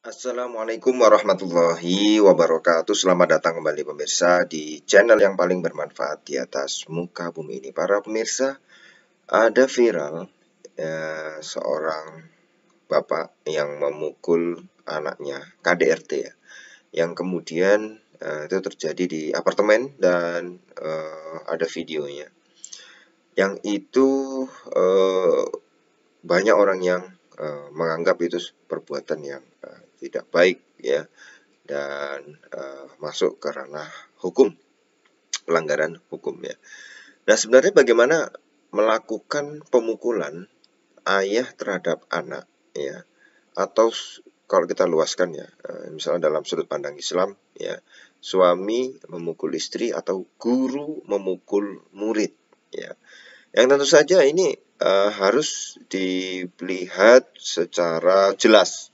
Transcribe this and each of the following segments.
Assalamualaikum warahmatullahi wabarakatuh. Selamat datang kembali pemirsa di channel yang paling bermanfaat di atas muka bumi ini. Para pemirsa, ada viral seorang bapak yang memukul anaknya, KDRT ya, yang kemudian itu terjadi di apartemen dan ada videonya. Yang itu banyak orang yang menganggap itu perbuatan yang tidak baik ya, dan masuk ke ranah hukum, pelanggaran hukum ya. Nah, sebenarnya bagaimana melakukan pemukulan ayah terhadap anak ya, atau kalau kita luaskan ya, misalnya dalam sudut pandang Islam ya, suami memukul istri atau guru memukul murid ya. Yang tentu saja ini harus dilihat secara jelas.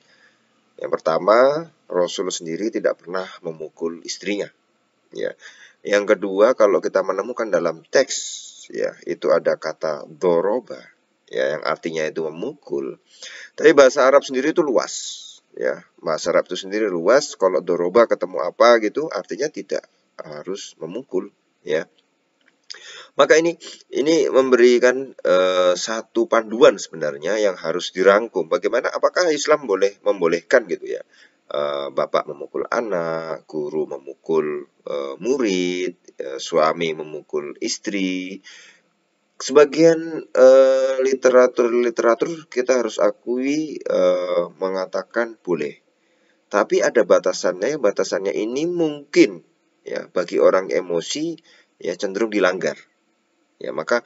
Yang pertama, Rasul sendiri tidak pernah memukul istrinya. Ya. Yang kedua, kalau kita menemukan dalam teks, ya itu ada kata doroba, ya yang artinya itu memukul. Tapi bahasa Arab sendiri itu luas, ya bahasa Arab itu sendiri luas. Kalau doroba ketemu apa gitu, artinya tidak harus memukul, ya. Maka ini memberikan satu panduan sebenarnya yang harus dirangkum. Bagaimana, apakah Islam membolehkan gitu ya, bapak memukul anak, guru memukul murid, suami memukul istri. Sebagian literatur kita harus akui mengatakan boleh. Tapi ada batasannya. Batasannya ini mungkin ya bagi orang emosi ya cenderung dilanggar. Ya, maka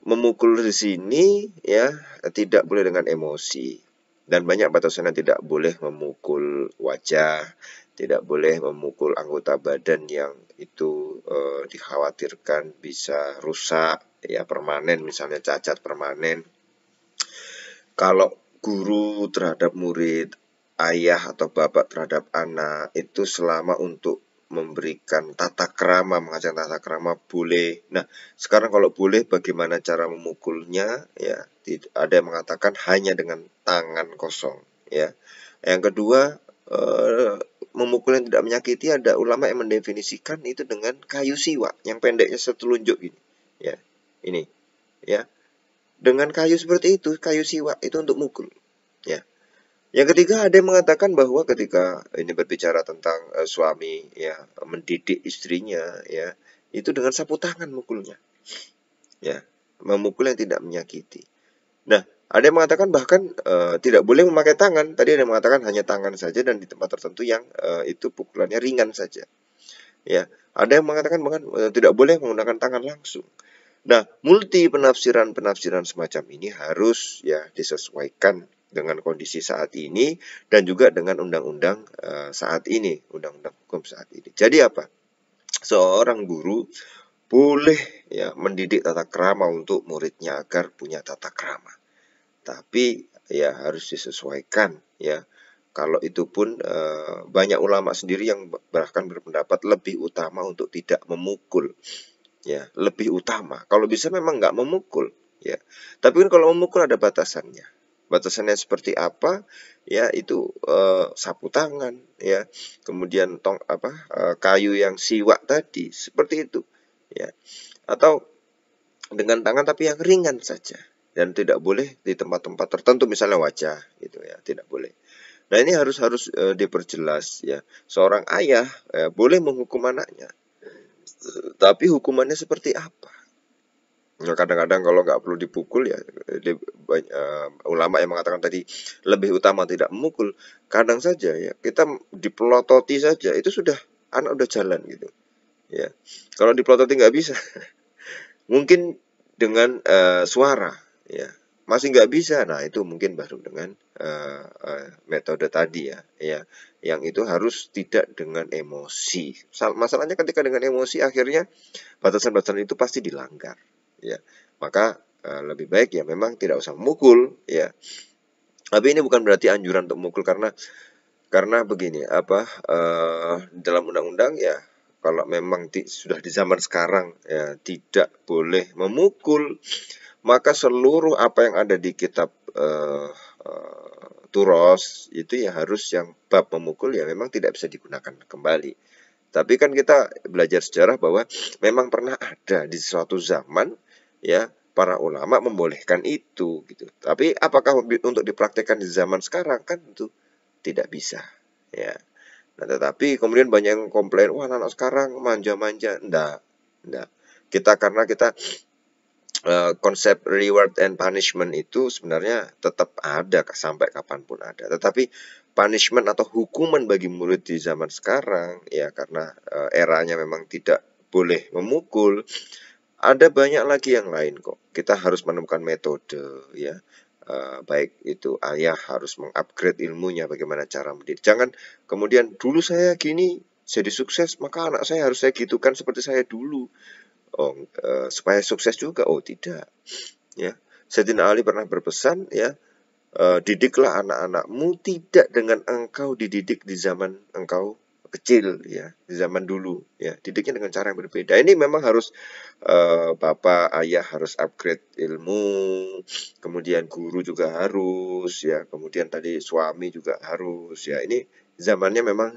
memukul di sini ya tidak boleh dengan emosi. Dan banyak batasannya, tidak boleh memukul wajah, tidak boleh memukul anggota badan yang itu dikhawatirkan bisa rusak ya, permanen, misalnya cacat permanen. Kalau guru terhadap murid, ayah atau bapak terhadap anak, itu selama untuk memberikan tata krama, mengajarkan tata krama boleh. Nah, sekarang kalau boleh, bagaimana cara memukulnya? Ya, ada yang mengatakan hanya dengan tangan kosong. Ya, yang kedua, memukul yang tidak menyakiti, ada ulama yang mendefinisikan itu dengan kayu siwak yang pendeknya setelunjuk ini. Ya, ini, ya. Dengan kayu seperti itu, kayu siwak itu untuk mukul. Ya. Yang ketiga, ada yang mengatakan bahwa ketika ini berbicara tentang suami ya mendidik istrinya ya, itu dengan sapu tangan mukulnya. Ya, memukul yang tidak menyakiti. Nah, ada yang mengatakan bahkan tidak boleh memakai tangan. Tadi ada yang mengatakan hanya tangan saja dan di tempat tertentu yang itu pukulannya ringan saja. Ya, ada yang mengatakan bahkan tidak boleh menggunakan tangan langsung. Nah, multi penafsiran semacam ini harus ya disesuaikan dengan kondisi saat ini dan juga dengan undang-undang saat ini, undang-undang hukum saat ini. Jadi apa? Seorang guru boleh ya mendidik tata krama untuk muridnya agar punya tata krama. Tapi ya harus disesuaikan ya. Kalau itu pun banyak ulama sendiri yang bahkan berpendapat lebih utama untuk tidak memukul. Ya, lebih utama. Kalau bisa memang nggak memukul, ya. Tapi kan kalau memukul ada batasannya. Batasannya seperti apa? Ya, itu sapu tangan, ya. Kemudian kayu yang siwak tadi, seperti itu, ya. Atau dengan tangan tapi yang ringan saja, dan tidak boleh di tempat-tempat tertentu, misalnya wajah, gitu ya, tidak boleh. Nah, ini harus diperjelas, ya. Seorang ayah boleh menghukum anaknya, tapi hukumannya seperti apa? Nah, kadang-kadang kalau nggak perlu dipukul ya, ulama yang mengatakan tadi lebih utama tidak memukul. Kadang saja ya kita dipelototi saja itu sudah, anak udah jalan gitu. Ya, kalau dipelototi nggak bisa, mungkin dengan suara ya masih nggak bisa. Nah, itu mungkin baru dengan metode tadi ya, yang itu harus tidak dengan emosi. Masalahnya ketika dengan emosi, akhirnya batasan-batasan itu pasti dilanggar. Ya, maka lebih baik ya memang tidak usah memukul ya. Tapi ini bukan berarti anjuran untuk memukul, karena begini, dalam undang-undang ya, kalau memang sudah di zaman sekarang ya tidak boleh memukul, maka seluruh apa yang ada di kitab turos itu ya harus yang bab memukul ya memang tidak bisa digunakan kembali. Tapi kan kita belajar sejarah bahwa memang pernah ada di suatu zaman ya para ulama membolehkan itu gitu. Tapi apakah untuk dipraktekkan di zaman sekarang kan itu tidak bisa ya. Nah, tetapi kemudian banyak yang komplain, wah anak sekarang manja-manja. Enggak. Karena kita konsep reward and punishment itu sebenarnya tetap ada sampai kapanpun ada. Tetapi punishment atau hukuman bagi murid di zaman sekarang ya karena eranya memang tidak boleh memukul, ada banyak lagi yang lain kok. Kita harus menemukan metode ya. Baik itu ayah harus mengupgrade ilmunya bagaimana cara mendidik. Jangan kemudian dulu saya gini jadi sukses maka anak saya harus saya gitukan seperti saya dulu. Supaya sukses juga. Oh tidak ya. Sayyidina Ali pernah berpesan ya, didiklah anak-anakmu tidak dengan engkau dididik di zaman engkau kecil ya, di zaman dulu ya, didiknya dengan cara yang berbeda. Ini memang harus bapak ayah harus upgrade ilmu, kemudian guru juga harus ya, kemudian tadi suami juga harus ya. Ini zamannya memang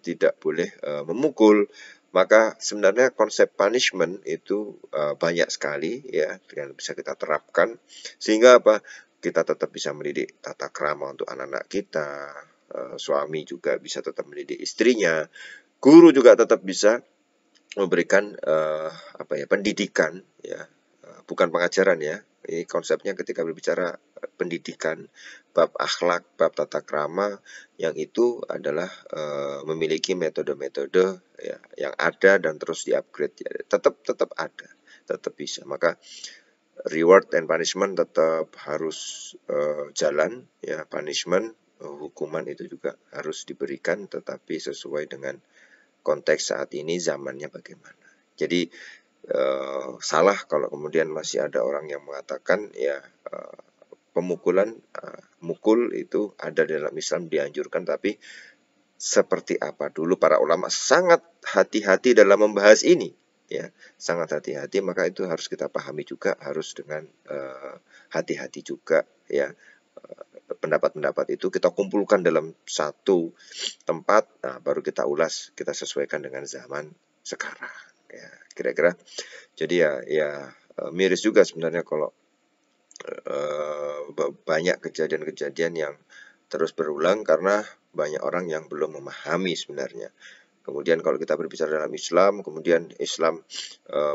tidak boleh memukul. Maka sebenarnya konsep punishment itu banyak sekali ya yang bisa kita terapkan sehingga apa? Kita tetap bisa mendidik tata krama untuk anak-anak kita, suami juga bisa tetap mendidik istrinya, guru juga tetap bisa memberikan pendidikan ya, bukan pengajaran ya. Ini konsepnya ketika berbicara pendidikan, bab akhlak, bab tata krama, yang itu adalah memiliki metode-metode ya, yang ada dan terus diupgrade ya. Tetap ada, tetap bisa. Maka reward and punishment tetap harus jalan ya, punishment hukuman itu juga harus diberikan tetapi sesuai dengan konteks saat ini zamannya bagaimana. Jadi salah kalau kemudian masih ada orang yang mengatakan ya pemukulan mukul itu ada dalam Islam dianjurkan, tapi seperti apa dulu para ulama sangat hati-hati dalam membahas ini ya, sangat hati-hati. Maka itu harus kita pahami juga, harus dengan hati-hati juga ya. Pendapat-pendapat itu kita kumpulkan dalam satu tempat, nah baru kita ulas, kita sesuaikan dengan zaman sekarang ya, kira-kira. Jadi ya miris juga sebenarnya kalau banyak kejadian-kejadian yang terus berulang karena banyak orang yang belum memahami sebenarnya. Kemudian kalau kita berbicara dalam Islam, kemudian Islam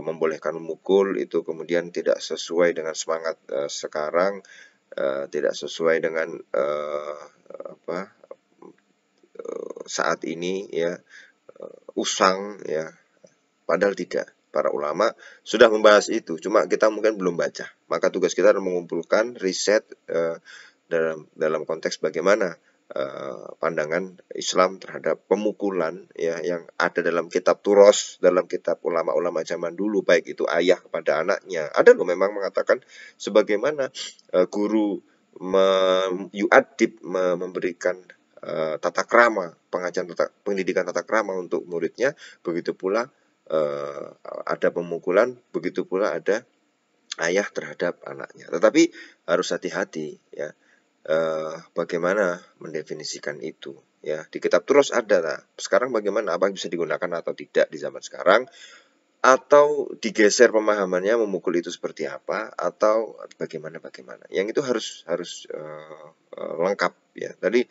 membolehkan memukul, itu kemudian tidak sesuai dengan semangat sekarang, tidak sesuai dengan saat ini ya, usang ya, padahal tidak. Para ulama sudah membahas itu, cuma kita mungkin belum baca. Maka tugas kita adalah mengumpulkan riset dalam konteks bagaimana pandangan Islam terhadap pemukulan ya yang ada dalam kitab Turos, dalam kitab ulama-ulama zaman dulu, baik itu ayah kepada anaknya. Ada loh memang mengatakan sebagaimana guru memberikan tata krama, pendidikan tata krama untuk muridnya, begitu pula ada pemukulan, begitu pula ada ayah terhadap anaknya. Tetapi harus hati-hati ya, bagaimana mendefinisikan itu ya. Di kitab Turos ada. Nah, sekarang bagaimana, apa bisa digunakan atau tidak di zaman sekarang, atau digeser pemahamannya, memukul itu seperti apa, atau bagaimana. Yang itu harus lengkap ya. Tadi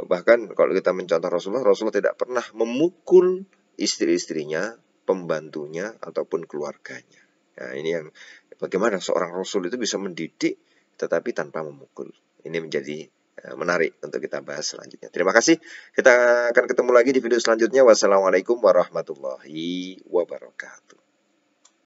bahkan kalau kita mencontoh Rasulullah tidak pernah memukul istri-istrinya, pembantunya, ataupun keluarganya. Nah, ini yang bagaimana seorang Rasul itu bisa mendidik tetapi tanpa memukul. Ini menjadi menarik untuk kita bahas selanjutnya. Terima kasih. Kita akan ketemu lagi di video selanjutnya. Wassalamualaikum warahmatullahi wabarakatuh.